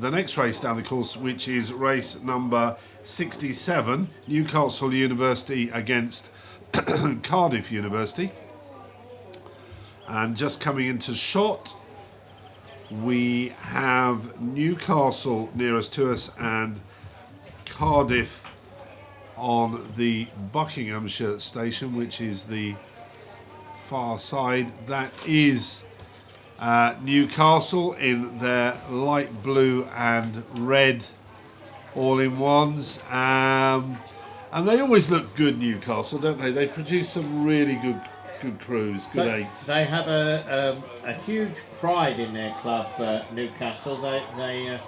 the next race down the course, which is race number 67, Newcastle University against Cardiff University. And just coming into shot, we have Newcastle nearest to us and Cardiff on the Buckinghamshire station, which is the far side. That is Newcastle in their light blue and red all-in-ones. And they always look good, Newcastle, don't they? They produce some really good crews, good eights. They have a huge pride in their club, Newcastle. They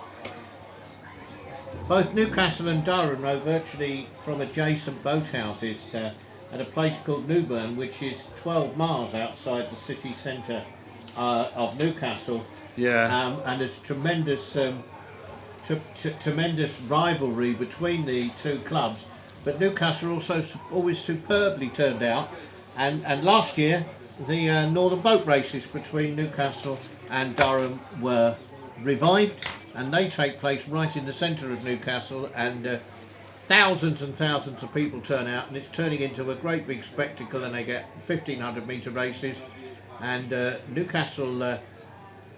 both Newcastle and Durham are virtually from adjacent boathouses at a place called Newburn, which is 12 miles outside the city centre of Newcastle. Yeah. And there's tremendous tremendous rivalry between the two clubs. But Newcastle also always superbly turned out. And last year, the Northern Boat races between Newcastle and Durham were revived, and they take place right in the centre of Newcastle, and thousands and thousands of people turn out, and it's turning into a great big spectacle, and they get 1,500 metre races, and Newcastle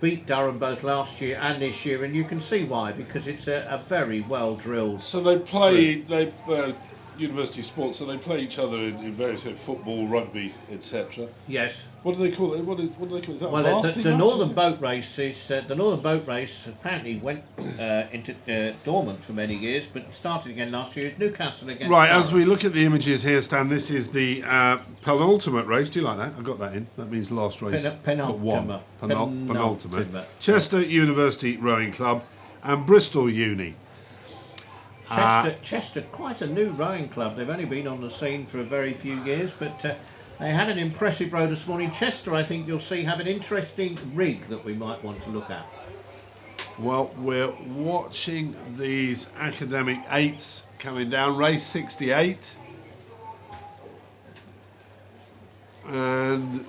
beat Durham both last year and this year, and you can see why, because it's a very well drilled. So they play, university sports, so they play each other in various football, rugby, etc. Yes. What do they call it? What do they call it? Is that Well, varsity the match, Northern Boat Race is the Northern Boat Race apparently went into dormant for many years, but started again last year. Newcastle against. Right. Durham. As we look at the images here, Stan, this is the penultimate race. Do you like that? I got that in. That means last race. Penultimate. Penultimate. Chester University Rowing Club and Bristol Uni. Chester, quite a new rowing club. They've only been on the scene for a very few years, but they had an impressive row this morning. Chester, I think you'll see, have an interesting rig that we might want to look at. Well, we're watching these academic eights coming down, race 68. And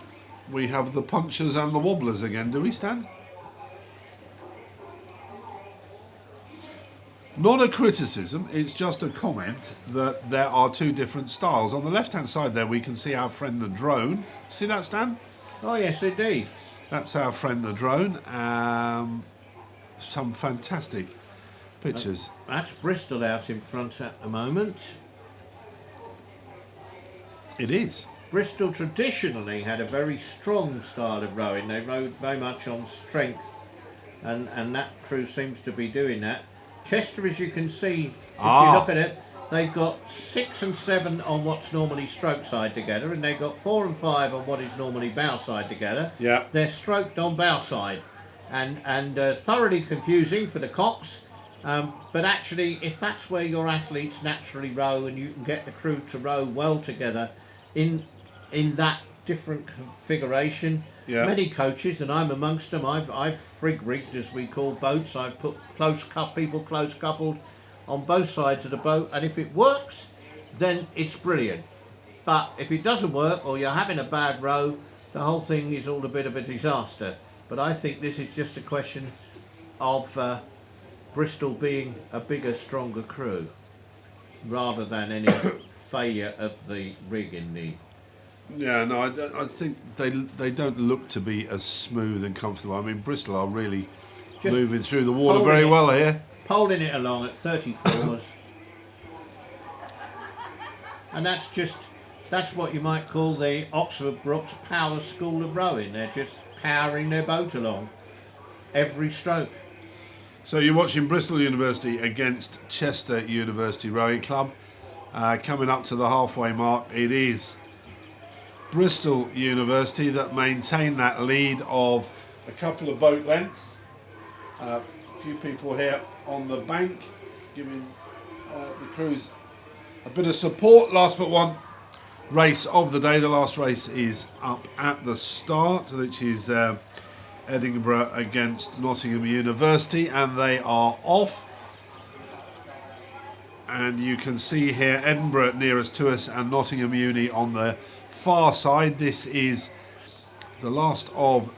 we have the punchers and the wobblers again, do we, Stan? Not a criticism, it's just a comment that there are two different styles. On the left-hand side there, we can see our friend the drone. See that, Stan? Oh, yes, indeed. That's our friend the drone. Some fantastic pictures. That's Bristol out in front at the moment. It is. Bristol traditionally had a very strong style of rowing. They rowed very much on strength, and that crew seems to be doing that. Chester, as you can see, if you look at it, they've got 6 and 7 on what's normally stroke side together, and they've got 4 and 5 on what is normally bow side together. Yeah. They're stroked on bow side, and thoroughly confusing for the cocks. But actually, if that's where your athletes naturally row, and you can get the crew to row well together in that different configuration. Yeah. Many coaches, and I'm amongst them, I've frig rigged, as we call boats. I've put people close coupled on both sides of the boat, and if it works, then it's brilliant. But if it doesn't work, or you're having a bad row, the whole thing is all a bit of a disaster. But I think this is just a question of Bristol being a bigger, stronger crew, rather than any failure of the rig in the... Yeah, no, I think they don't look to be as smooth and comfortable. I mean, Bristol are really just moving through the water very well here. Poling it along at 34s. And that's what you might call the Oxford Brookes Power School of Rowing. They're just powering their boat along every stroke. So you're watching Bristol University against Chester University Rowing Club. Coming up to the halfway mark, it is Bristol University that maintain that lead of a couple of boat lengths. A few people here on the bank giving the crews a bit of support. Last but one race of the day. The last race is up at the start, which is Edinburgh against Nottingham University, and they are off. And you can see here Edinburgh nearest to us and Nottingham Uni on the far side. This is the last of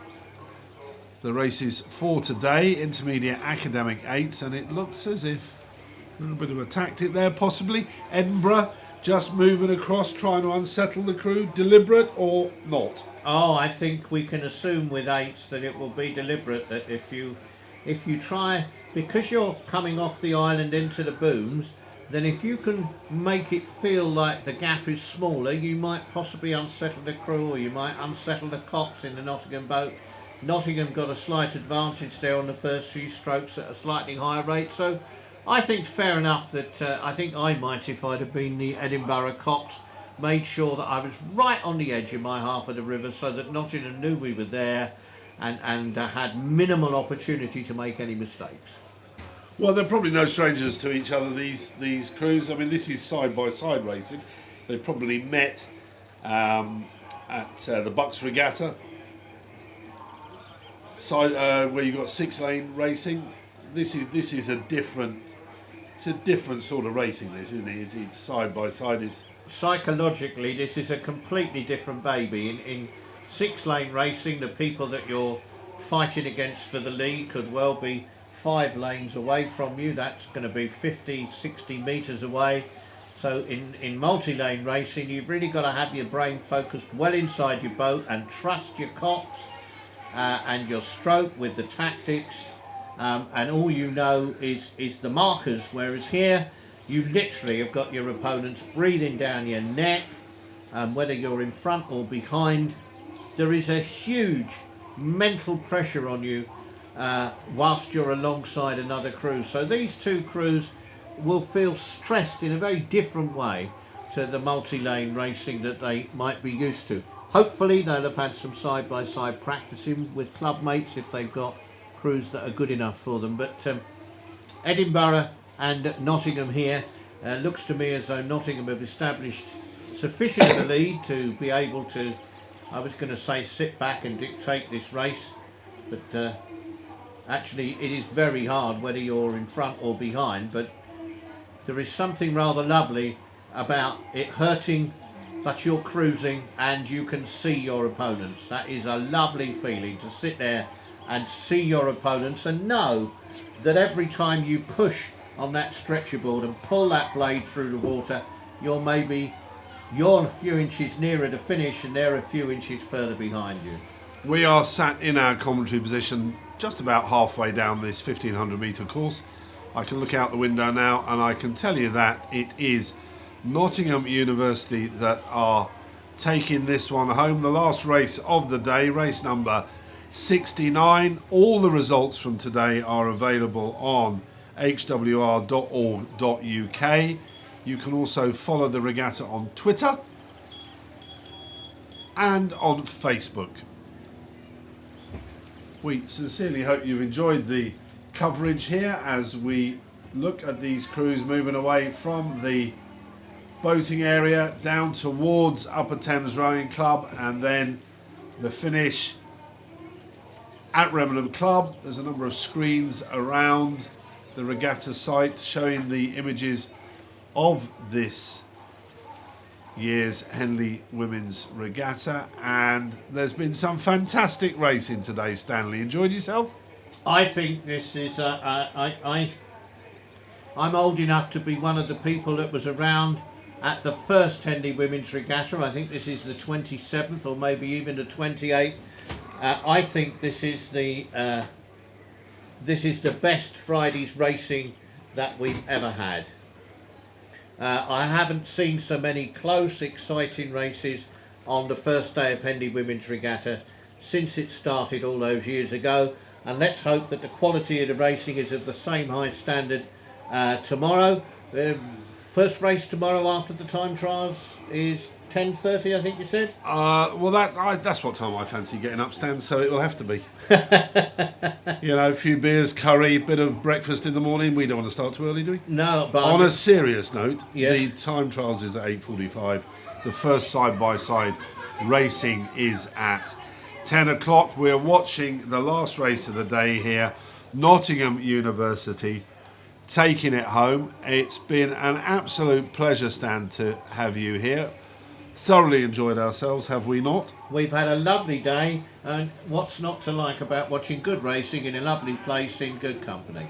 the races for today, intermediate academic 8s, and it looks as if a little bit of a tactic there possibly. Edinburgh just moving across, trying to unsettle the crew, deliberate or not? Oh, I think we can assume with 8s that it will be deliberate, that if you try, because you're coming off the island into the booms, then if you can make it feel like the gap is smaller, you might possibly unsettle the crew, or you might unsettle the cocks in the Nottingham boat. Nottingham got a slight advantage there on the first few strokes at a slightly higher rate, so I think fair enough that I think I might, if I'd have been the Edinburgh cocks, made sure that I was right on the edge of my half of the river so that Nottingham knew we were there and had minimal opportunity to make any mistakes. Well, they're probably no strangers to each other, these crews. I mean, this is side-by-side racing. They probably met at the Bucks Regatta, where you've got 6-lane racing. This is a different sort of racing, this, isn't it? It's side-by-side. Psychologically, this is a completely different baby. In 6-lane racing, the people that you're fighting against for the lead could well be 5 lanes away from you. That's going to be 50, 60 metres away. So in multi-lane racing, you've really got to have your brain focused well inside your boat and trust your cocks and your stroke with the tactics. And all you know is the markers, whereas here you literally have got your opponents breathing down your neck, whether you're in front or behind. There is a huge mental pressure on you whilst you're alongside another crew. So these two crews will feel stressed in a very different way to the multi-lane racing that they might be used to. Hopefully they'll have had some side-by-side practicing with club mates if they've got crews that are good enough for them. But Edinburgh and Nottingham here, looks to me as though Nottingham have established sufficient of a lead to be able to, I was going to say, sit back and dictate this race, but actually it is very hard whether you're in front or behind. But there is something rather lovely about it hurting, but you're cruising and you can see your opponents. That is a lovely feeling, to sit there and see your opponents and know that every time you push on that stretcher board and pull that blade through the water, you're a few inches nearer the finish and they're a few inches further behind you. We are sat in our commentary position just about halfway down this 1500 metre course. I can look out the window now and I can tell you that it is Nottingham University that are taking this one home. The last race of the day, race number 69. All the results from today are available on hwr.org.uk. You can also follow the regatta on Twitter and on Facebook. We sincerely hope you've enjoyed the coverage here as we look at these crews moving away from the boating area down towards Upper Thames Rowing Club and then the finish at Remlham Club. There's a number of screens around the regatta site showing the images of this year's Henley Women's Regatta, and there's been some fantastic racing today. Stanley, enjoyed yourself? I think this is I'm old enough to be one of the people that was around at the first Henley Women's Regatta. I think this is the 27th or maybe even the 28th. I think this is the best Friday's racing that we've ever had. I haven't seen so many close, exciting races on the first day of Henley Women's Regatta since it started all those years ago. And let's hope that the quality of the racing is of the same high standard tomorrow. First race tomorrow after the time trials is 10:30, I think you said? Well, that's what time I fancy getting up, Stan, so it will have to be. You know, a few beers, curry, bit of breakfast in the morning. We don't want to start too early, do we? No, but... On a serious note, yes. The time trials is at 8:45. The first side-by-side racing is at 10 o'clock. We're watching the last race of the day here. Nottingham University taking it home. It's been an absolute pleasure, Stan, to have you here. Thoroughly enjoyed ourselves, have we not? We've had a lovely day, and what's not to like about watching good racing in a lovely place in good company?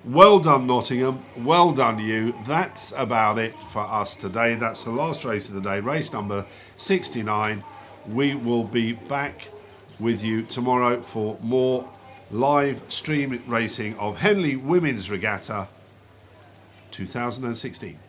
Well done, Nottingham. Well done, you. That's about it for us today. That's the last race of the day, race number 69. We will be back with you tomorrow for more live stream racing of Henley Women's Regatta 2016.